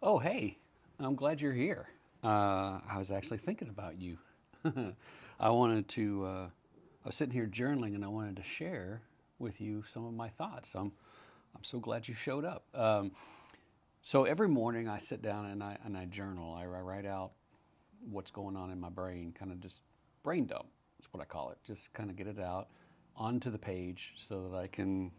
Oh, hey, I'm glad you're here. I was actually thinking about you. I wanted to, I was sitting here journaling and I wanted to share with you some of my thoughts. I'm so glad you showed up. So every morning I sit down and I journal. I write out what's going on in my brain, kind of just brain dump. That's what I call it. Just kind of get it out onto the page so that I can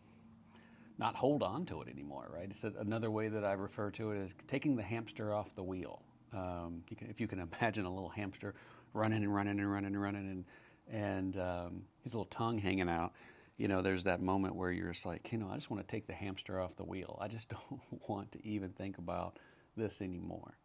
not hold on to it anymore, right? It's another way that I refer to it as taking the hamster off the wheel. If you can imagine a little hamster running and running and running and running and his little tongue hanging out, there's that moment where you're just like, I just want to take the hamster off the wheel. I just don't want to even think about this anymore.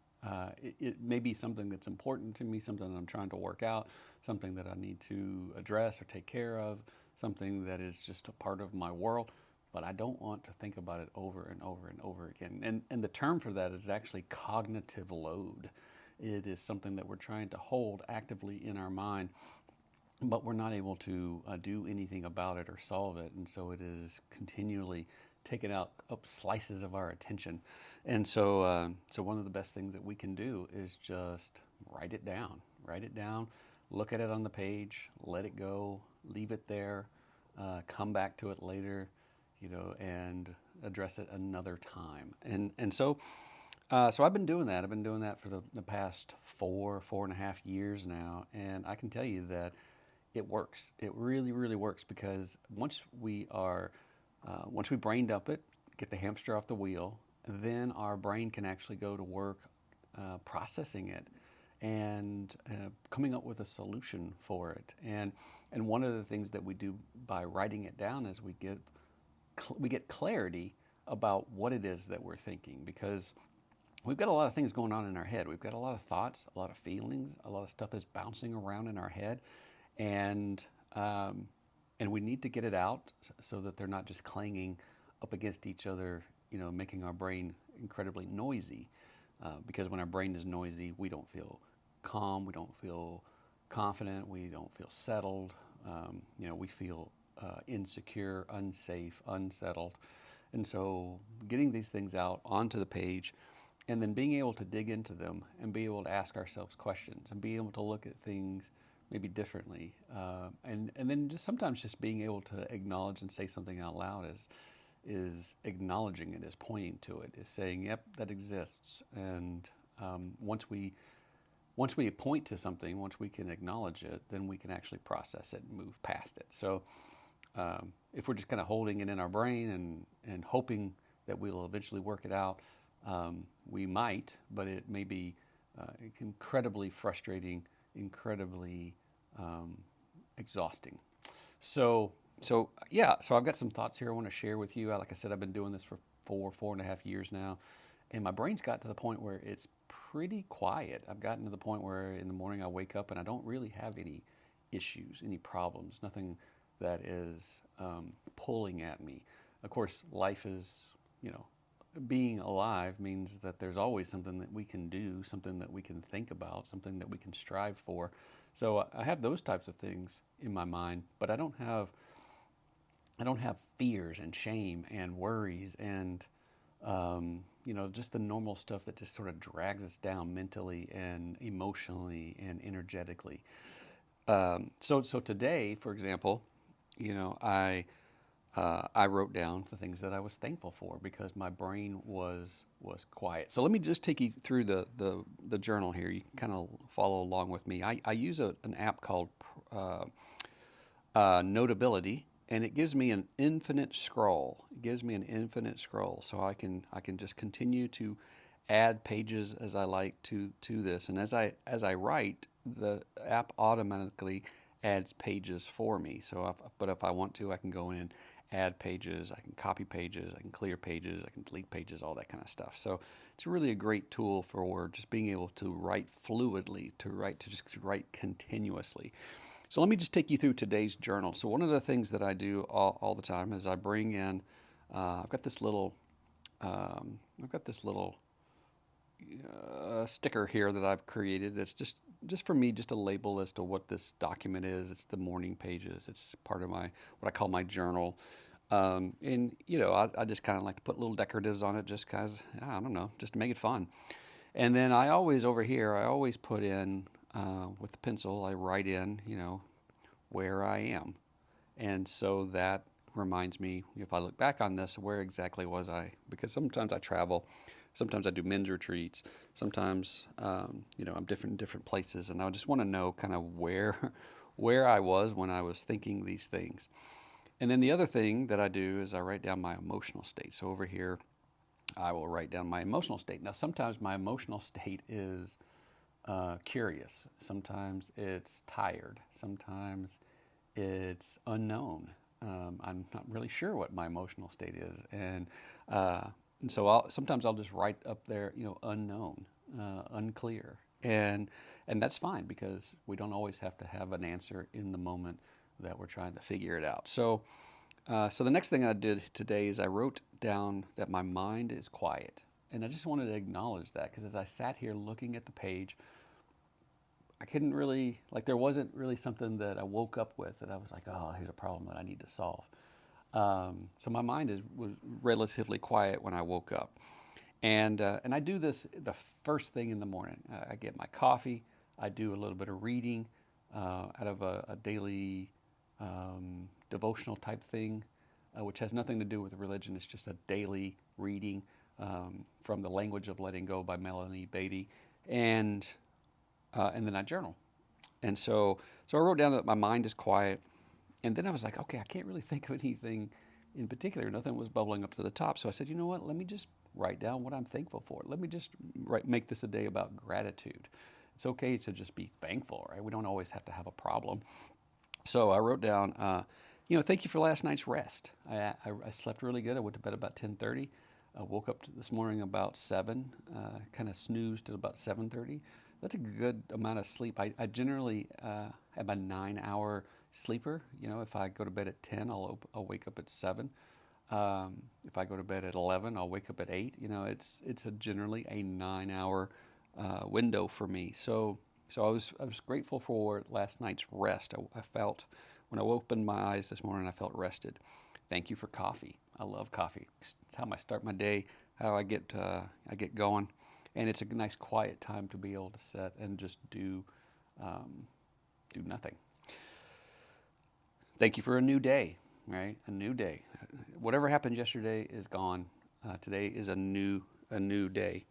It may be something that's important to me, something that I'm trying to work out, something that I need to address or take care of, something that is just a part of my world, but I don't want to think about it over and over and over again. And the term for that is actually cognitive load. It is something that we're trying to hold actively in our mind, but we're not able to do anything about it or solve it. And so it is continually taking out up slices of our attention. And so one of the best things that we can do is just write it down, look at it on the page, let it go, leave it there, come back to it later, and address it another time. So I've been doing that. I've been doing that for the past 4.5 years now, and I can tell you that it works. It really, really works because once we brain dump it, get the hamster off the wheel, then our brain can actually go to work processing it and coming up with a solution for it. And one of the things that we do by writing it down is we get clarity about what it is that we're thinking, because we've got a lot of things going on in our head. We've got a lot of thoughts, a lot of feelings, a lot of stuff is bouncing around in our head, and um, and we need to get it out so that they're not just clanging up against each other, making our brain incredibly noisy. Because when our brain is noisy, we don't feel calm, we don't feel confident, we don't feel settled. We feel insecure, unsafe, unsettled. And so getting these things out onto the page and then being able to dig into them and be able to ask ourselves questions and be able to look at things maybe differently. And then just sometimes just being able to acknowledge and say something out loud is acknowledging it, is pointing to it, is saying, "Yep, that exists." And once we point to something, once we can acknowledge it, then we can actually process it and move past it. So if we're just kind of holding it in our brain and hoping that we'll eventually work it out, we might, but it may be incredibly frustrating, incredibly um, exhausting. So I've got some thoughts here I want to share with you. Like I said, I've been doing this for 4.5 years now, and my brain's got to the point where it's pretty quiet. I've gotten to the point where in the morning I wake up and I don't really have any issues, any problems, nothing that is pulling at me. Of course, life is, you know, being alive means that there's always something that we can do, something that we can think about, something that we can strive for. So I have those types of things in my mind, but I don't have fears and shame and worries and just the normal stuff that just sort of drags us down mentally and emotionally and energetically. So today, for example, I wrote down the things that I was thankful for because my brain was quiet. So let me just take you through the journal here. You can kind of follow along with me. I use an app called uh, Notability, and it gives me an infinite scroll. It gives me an infinite scroll, so I can just continue to add pages as I like to this. And as I write, the app automatically adds pages for me. But if I want to, I can go in and add pages. I can copy pages. I can clear pages. I can delete pages. All that kind of stuff. So it's really a great tool for just being able to write fluidly, to write continuously. So let me just take you through today's journal. So one of the things that I do all the time is I bring in. I've got this little. I've got this little sticker here that I've created. That's just for me, just a label as to what this document is. It's the morning pages. It's part of my what I call my journal. And I just kind of like to put little decoratives on it, just cause I don't know, just to make it fun. And then I always over here, I always put in with the pencil, I write in, where I am, and so that reminds me, if I look back on this, where exactly was I? Because sometimes I travel, sometimes I do men's retreats, sometimes I'm different places, and I just want to know kind of where where I was when I was thinking these things. And then the other thing that I do is I write down my emotional state. So over here, I will write down my emotional state. Now, sometimes my emotional state is curious. Sometimes it's tired. Sometimes it's unknown. I'm not really sure what my emotional state is, uh, and so sometimes I'll just write up there, unknown, unclear, and that's fine because we don't always have to have an answer in the moment that we're trying to figure it out. So the next thing I did today is I wrote down that my mind is quiet, and I just wanted to acknowledge that because as I sat here looking at the page, I couldn't really like there wasn't really something that I woke up with that I was like, oh, here's a problem that I need to solve. So my mind was relatively quiet when I woke up, and I do this the first thing in the morning. I get my coffee. I do a little bit of reading out of a daily devotional type thing, which has nothing to do with religion. It's just a daily reading from The Language of Letting Go by Melanie Beatty, and and then I journal. And so I wrote down that my mind is quiet, and then I was like, okay, I can't really think of anything in particular. Nothing was bubbling up to the top. So I said, you know what? Let me just write down what I'm thankful for. Let me just make this a day about gratitude. It's okay to just be thankful, right? We don't always have to have a problem. So I wrote down, thank you for last night's rest. I slept really good. I went to bed about 10:30. I woke up this morning about 7, kind of snoozed at about 7:30. That's a good amount of sleep. I generally am a 9-hour sleeper. If I go to bed at 10, I'll wake up at 7. If I go to bed at 11, I'll wake up at 8. It's generally a 9-hour window for me. So I was grateful for last night's rest. I felt when I opened my eyes this morning, I felt rested. Thank you for coffee. I love coffee. It's how I start my day, how I get going, and it's a nice quiet time to be able to sit and just um, do nothing. Thank you for a new day, right? A new day. Whatever happened yesterday is gone. Today is a new day.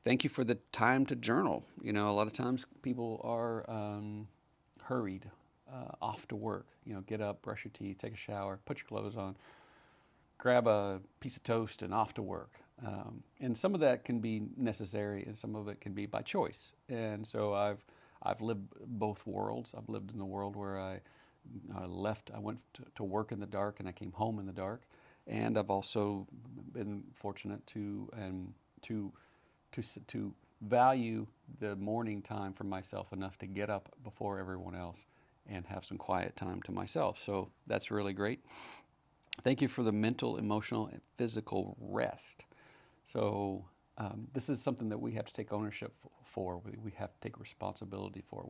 Thank you for the time to journal. A lot of times people are hurried off to work. Get up, brush your teeth, take a shower, put your clothes on, grab a piece of toast, and off to work. And some of that can be necessary, and some of it can be by choice. And so I've lived both worlds. I've lived in the world where I went to work in the dark, and I came home in the dark. And I've also been fortunate to value the morning time for myself enough to get up before everyone else and have some quiet time to myself. So that's really great. Thank you for the mental, emotional, and physical rest. So this is something that we have to take ownership for. We have to take responsibility for.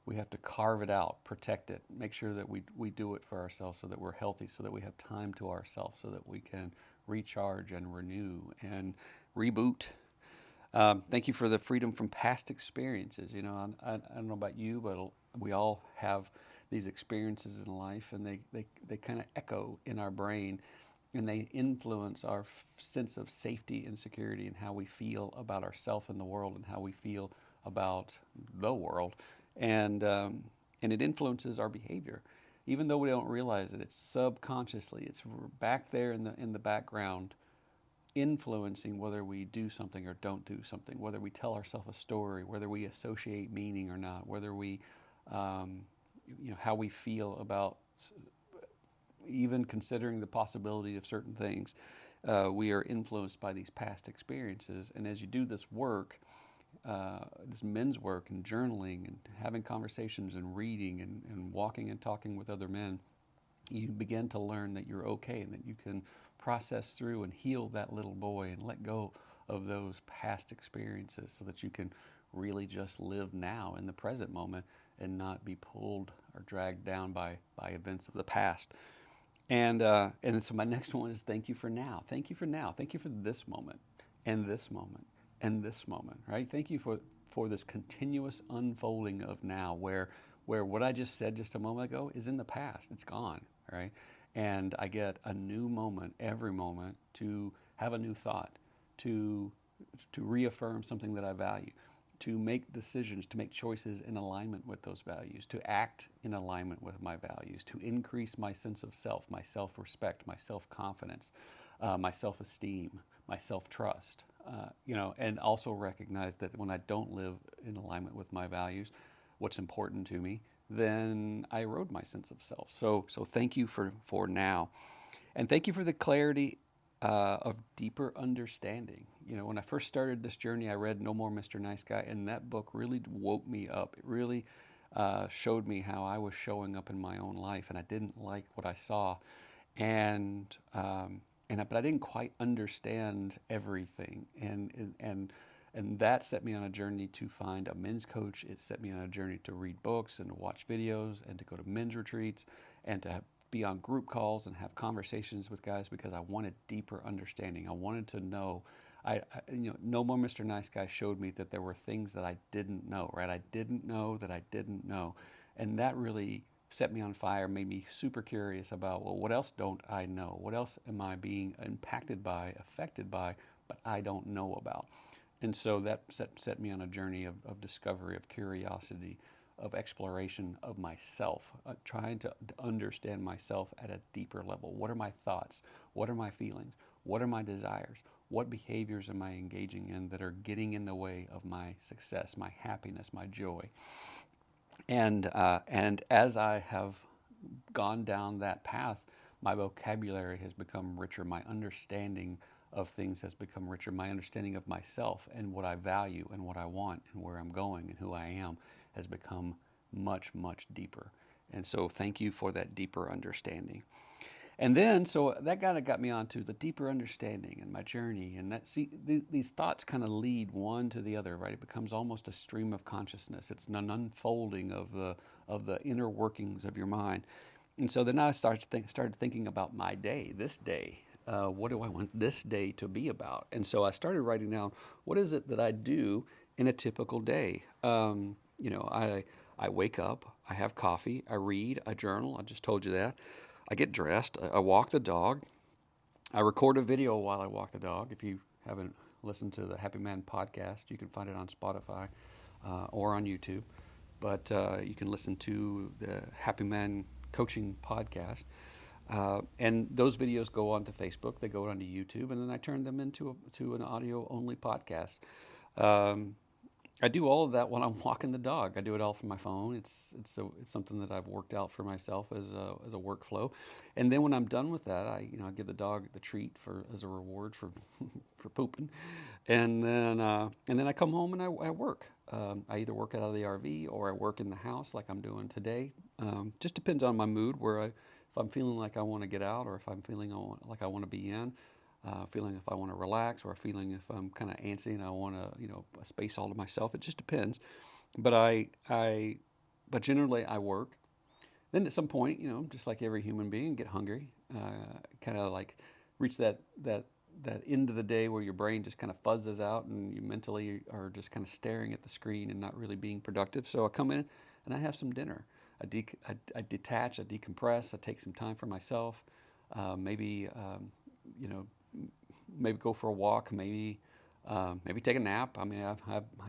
We have to carve it out, protect it, make sure that we do it for ourselves so that we're healthy, so that we have time to ourselves, so that we can recharge and renew and reboot. Thank you for the freedom from past experiences. I don't know about you, but we all have these experiences in life, and they kind of echo in our brain, and they influence our sense of safety and security and how we feel about ourselves and the world and how we feel about the world. And it influences our behavior. Even though we don't realize it, it's subconsciously, it's back there in the background influencing whether we do something or don't do something, whether we tell ourselves a story, whether we associate meaning or not, whether we, how we feel about even considering the possibility of certain things. We are influenced by these past experiences. And as you do this work, this men's work and journaling and having conversations and reading and walking and talking with other men, you begin to learn that you're okay and that you can process through and heal that little boy and let go of those past experiences so that you can really just live now in the present moment and not be pulled or dragged down by events of the past. And so my next one is thank you for now. Thank you for now. Thank you for this moment and this moment and this moment, right? Thank you for this continuous unfolding of now where what I just said just a moment ago is in the past. It's gone, right? And I get a new moment every moment to have a new thought, to to reaffirm something that I value, to make decisions, to make choices in alignment with those values, to act in alignment with my values, to increase my sense of self, my self respect, my self confidence, my self esteem, my self trust. And also recognize that when I don't live in alignment with my values, what's important to me, then I erode my sense of self. So thank you for now. And thank you for the clarity of deeper understanding. When I first started this journey, I read No More Mr. Nice Guy, and that book really woke me up. It really showed me how I was showing up in my own life, and I didn't like what I saw. And but I didn't quite understand everything, and that set me on a journey to find a men's coach. It set me on a journey to read books and to watch videos and to go to men's retreats and to be on group calls and have conversations with guys because I wanted deeper understanding. I wanted to know. No More Mr. Nice Guy showed me that there were things that I didn't know, right? I didn't know that I didn't know. And that really set me on fire, made me super curious about, well, what else don't I know? What else am I being impacted by, affected by, but I don't know about? And so that set me on a journey of discovery, of curiosity, of exploration of myself, trying to understand myself at a deeper level. What are my thoughts? What are my feelings? What are my desires? What behaviors am I engaging in that are getting in the way of my success, my happiness, my joy? And as I have gone down that path, my vocabulary has become richer. My understanding of things has become richer. My understanding of myself and what I value and what I want and where I'm going and who I am has become much, much deeper. And so thank you for that deeper understanding. And then, so that kind of got me onto the deeper understanding and my journey. And these thoughts kind of lead one to the other, right? It becomes almost a stream of consciousness. It's an unfolding of the inner workings of your mind. And so then I started thinking about my day, this day. What do I want this day to be about? And so I started writing down, what is it that I do in a typical day? I wake up, I have coffee, I read, I journal. I just told you that. I get dressed, I walk the dog, I record a video while I walk the dog. If you haven't listened to the Happy Man podcast, you can find it on Spotify or on YouTube. But you can listen to the Happy Man coaching podcast. And those videos go onto Facebook, they go onto YouTube, and then I turn them into an audio-only podcast. I do all of that when I'm walking the dog. I do it all from my phone. It's something that I've worked out for myself as a workflow. And then when I'm done with that, I give the dog the treat as a reward for for pooping, and then I come home and I work. I either work out of the RV or I work in the house like I'm doing today. Just depends on my mood. If I'm feeling like I want to get out, or if I'm feeling like I want to be in. Feeling if I want to relax, or feeling if I'm kind of antsy and I want to, a space all to myself. It just depends. But but generally I work. Then at some point, just like every human being, get hungry. Kind of like reach that end of the day where your brain just kind of fuzzes out and you mentally are just kind of staring at the screen and not really being productive. So I come in and I have some dinner. I detach, I decompress, I take some time for myself. Maybe maybe go for a walk, maybe take a nap. I mean, I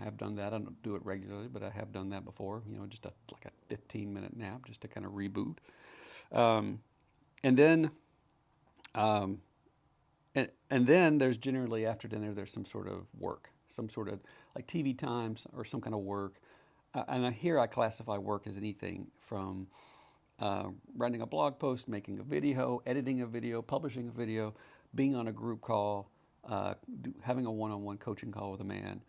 have done that. I don't do it regularly, but I have done that before. Just like a 15-minute nap, just to kind of reboot. And then and then there's generally after dinner there's some sort of work, some sort of like TV times or some kind of work. And here I classify work as anything from writing a blog post, making a video, editing a video, publishing a video, being on a group call, having a one-on-one coaching call with a man,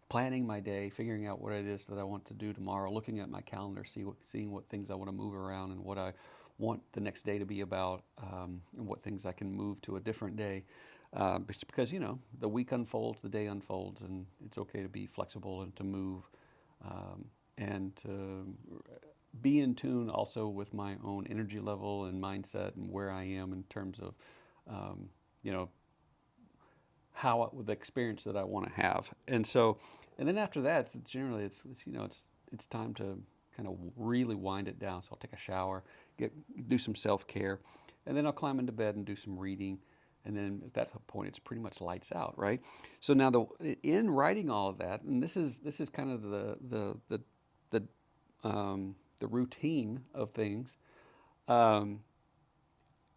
planning my day, figuring out what it is that I want to do tomorrow, looking at my calendar, seeing what things I want to move around and what I want the next day to be about, and what things I can move to a different day. Because, the week unfolds, the day unfolds, and it's okay to be flexible and to move and to be in tune also with my own energy level and mindset and where I am in terms of, you know, the experience that I want to have. And so, and then after that, generally it's time to kind of really wind it down. So I'll take a shower, do some self care, and then I'll climb into bed and do some reading. And then at that point, it's pretty much lights out, right? So now in writing all of that, and this is kind of the routine of things. Um,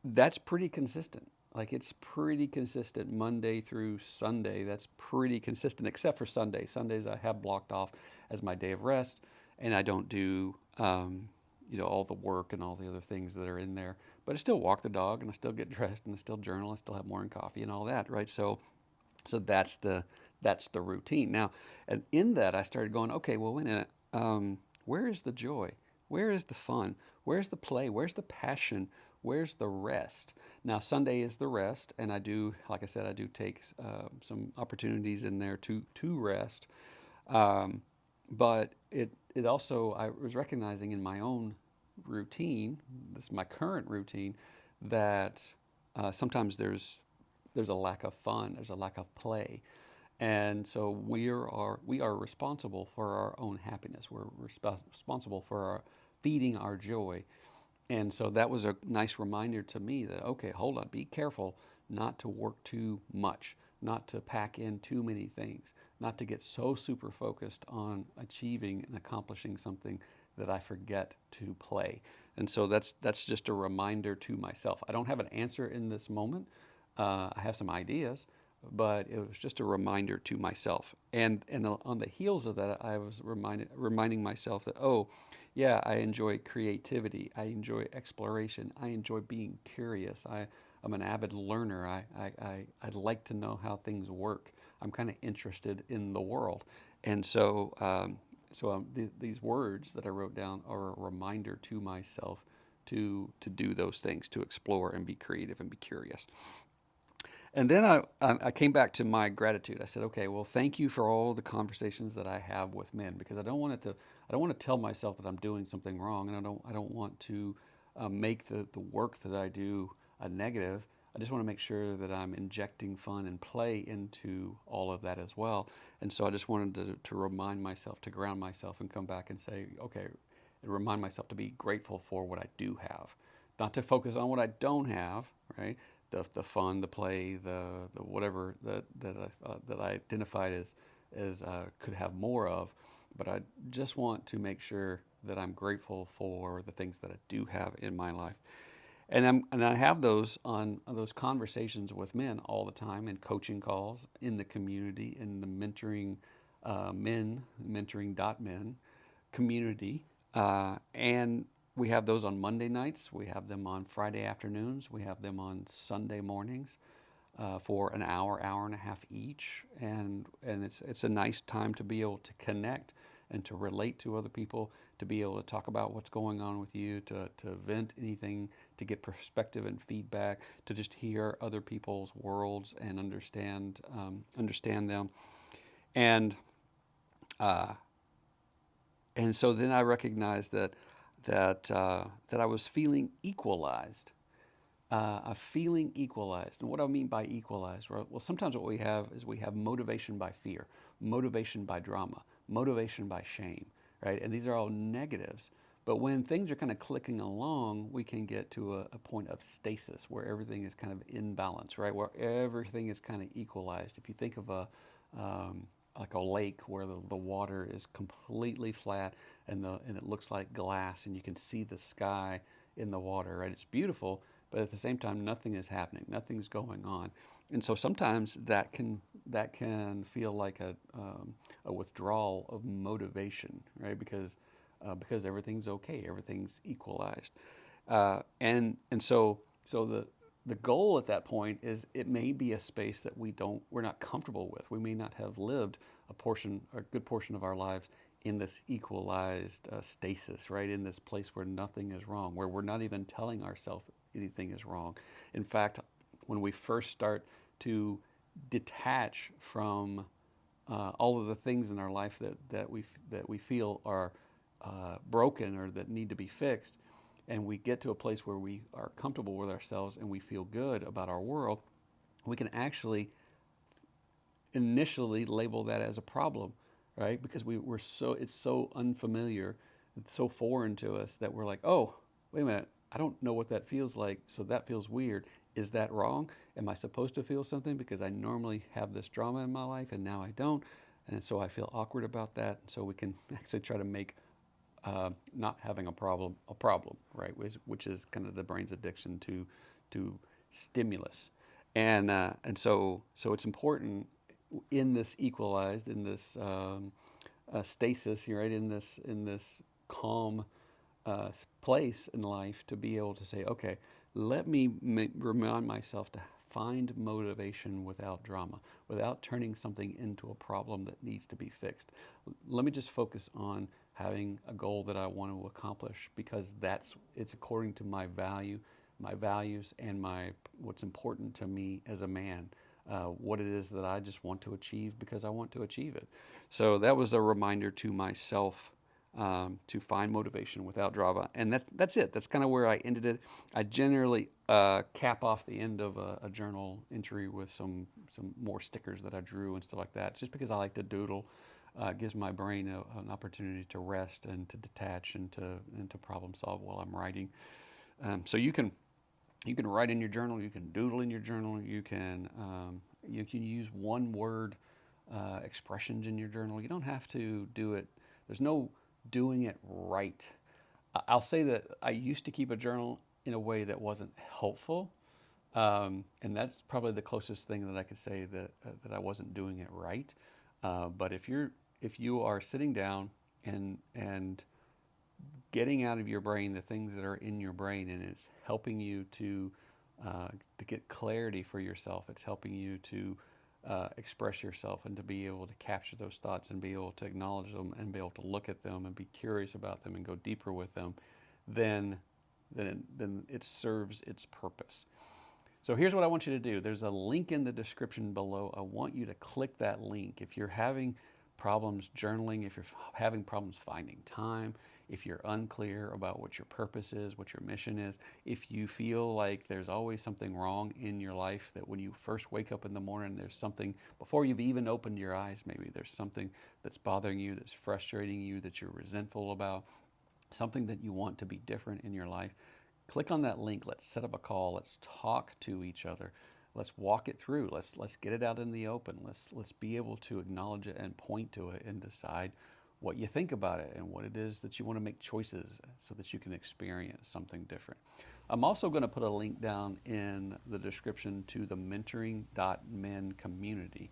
that's pretty consistent. Like it's pretty consistent Monday through Sunday. That's pretty consistent, except for Sunday. Sundays I have blocked off as my day of rest, and I don't do all the work and all the other things that are in there. But I still walk the dog, and I still get dressed, and I still journal, I still have morning coffee, and all that, right? So that's the routine. Now, and in that I started going, okay, well, wait a minute. Where is the joy? Where is the fun? Where's the play? Where's the passion? Where's the rest? Now, Sunday is the rest, and I do, like I said, I do take some opportunities in there to rest. Um, but it also, I was recognizing in my own routine, this is my current routine, that sometimes there's a lack of fun, there's a lack of play. And so we are responsible for our own happiness. We're responsible for feeding our joy. And so that was a nice reminder to me that, okay, hold on, be careful not to work too much, not to pack in too many things, not to get so super focused on achieving and accomplishing something that I forget to play. And so that's just a reminder to myself. I don't have an answer in this moment. I have some ideas, but it was just a reminder to myself. And on the heels of that, I was reminding myself that, oh, yeah, I enjoy creativity. I enjoy exploration. I enjoy being curious. I'm an avid learner. I'd like to know how things work. I'm kind of interested in the world. And these words that I wrote down are a reminder to myself to do those things, to explore and be creative and be curious. And then I came back to my gratitude. I said, okay, well, thank you for all the conversations that I have with men, because I don't want to tell myself that I'm doing something wrong, and I don't want to make the work that I do a negative. I just want to make sure that I'm injecting fun and play into all of that as well. And so I just wanted to remind myself, to ground myself, and come back and say, okay, and remind myself to be grateful for what I do have, not to focus on what I don't have, right? The fun, the play, the whatever that I identified as could have more of, but I just want to make sure that I'm grateful for the things that I do have in my life. And I have those conversations with men all the time, in coaching calls, in the community, in the mentoring mentoring dot men community, and we have those on Monday nights. We have them on Friday afternoons. We have them on Sunday mornings for an hour and a half each, and it's a nice time to be able to connect and to relate to other people, to be able to talk about what's going on with you, to vent anything, to get perspective and feedback, to just hear other people's worlds and understand them, and uh, and so then I recognized that I was feeling equalized, a feeling equalized. And what do I mean by equalized? Well, sometimes what we have is we have motivation by fear, motivation by drama, motivation by shame, right? And these are all negatives. But when things are kind of clicking along, we can get to a point of stasis where everything is kind of in balance, right? Where everything is kind of equalized. If you think of like a lake where the water is completely flat, and it looks like glass, and you can see the sky in the water, right? It's beautiful, but at the same time, nothing is happening, nothing's going on. And so sometimes that can feel like a withdrawal of motivation, right? Because everything's okay, everything's equalized, and so the goal at that point is, it may be a space that we're not comfortable with. We may not have lived a good portion of our lives in this equalized stasis, right? In this place where nothing is wrong, where we're not even telling ourselves anything is wrong. In fact, when we first start to detach from all of the things in our life that we feel are broken or that need to be fixed, and we get to a place where we are comfortable with ourselves and we feel good about our world, we can actually initially label that as a problem, right? Because it's so unfamiliar, it's so foreign to us that we're like, oh, wait a minute, I don't know what that feels like, so that feels weird. Is that wrong? Am I supposed to feel something because I normally have this drama in my life and now I don't? And so I feel awkward about that. So we can actually try to make not having a problem, right? Which is kind of the brain's addiction to stimulus, and so it's important in this equalized, in this stasis, right? In this calm place in life, to be able to say, okay, let me remind myself to find motivation without drama, without turning something into a problem that needs to be fixed. Let me just focus on having a goal that I want to accomplish because it's according to my values, and what's important to me as a man. What it is that I just want to achieve because I want to achieve it. So that was a reminder to myself to find motivation without drama, and that's it. That's kind of where I ended it. I generally cap off the end of a journal entry with some more stickers that I drew and stuff like that, just because I like to doodle. It gives my brain an opportunity to rest and to detach and to problem solve while I'm writing. So you can write in your journal, you can doodle in your journal, you can use one word expressions in your journal. You don't have to do it. There's no doing it right. I'll say that I used to keep a journal in a way that wasn't helpful, and that's probably the closest thing that I could say that I wasn't doing it right. But if you are sitting down and getting out of your brain the things that are in your brain, and it's helping you to get clarity for yourself, it's helping you to express yourself and to be able to capture those thoughts and be able to acknowledge them and be able to look at them and be curious about them and go deeper with them, then it serves its purpose. So here's what I want you to do. There's a link in the description below. I want you to click that link. If you're having problems journaling, if you're having problems finding time, if you're unclear about what your purpose is, what your mission is, if you feel like there's always something wrong in your life, that when you first wake up in the morning, there's something, before you've even opened your eyes, maybe there's something that's bothering you, that's frustrating you, that you're resentful about, something that you want to be different in your life, click on that link. Let's set up a call. Let's talk to each other. Let's walk it through. Let's get it out in the open. Let's be able to acknowledge it and point to it and decide what you think about it and what it is that you want to make choices so that you can experience something different. I'm also going to put a link down in the description to the mentoring.men community.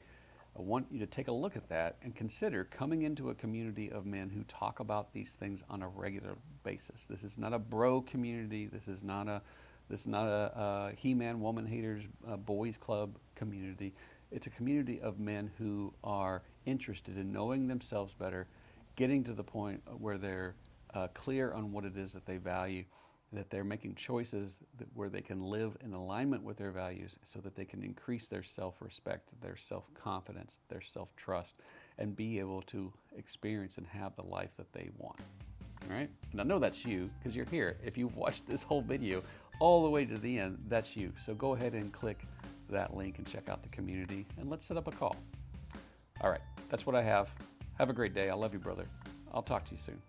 I want you to take a look at that and consider coming into a community of men who talk about these things on a regular basis. This is not a bro community. This is not a he-man, woman haters, boys club community. It's a community of men who are interested in knowing themselves better, getting to the point where they're clear on what it is that they value, that they're making choices where they can live in alignment with their values so that they can increase their self-respect, their self-confidence, their self-trust, and be able to experience and have the life that they want. All right? And I know that's you because you're here. If you've watched this whole video all the way to the end, that's you. So go ahead and click that link and check out the community, and let's set up a call. All right, that's what I have. Have a great day. I love you, brother. I'll talk to you soon.